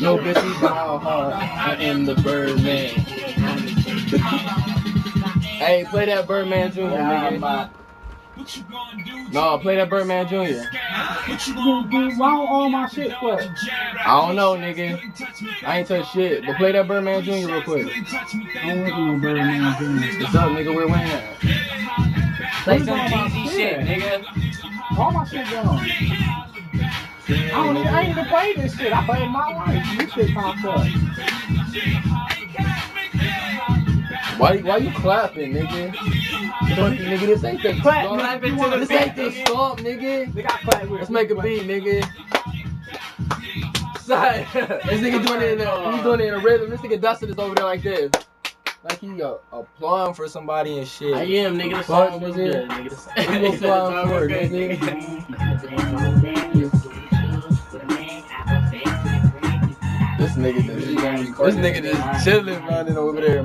No bitches how hard. I am the Birdman. Hey, play that Birdman Jr. nigga. No, play that Birdman Jr. What you gonna do? Why don't all my shit for? I don't know, nigga. I ain't touch shit. But play that Birdman Jr. real quick. I don't want no Birdman Jr. What's up, nigga? Where Wayne at? Play some Jeezy shit, nigga. All my shit gone. I ain't even played this shit. I played my life. This shit popped up. Why you clapping, nigga? Nigga, this ain't the Clap this ain't the stomp, nigga. Let's make a beat, nigga. This nigga doing it in a rhythm. This nigga Dustin is over there like this. Like he applauding for somebody and shit. I am, nigga. The song was good, nigga. You applauding for it, nigga. This nigga just chilling, running over there.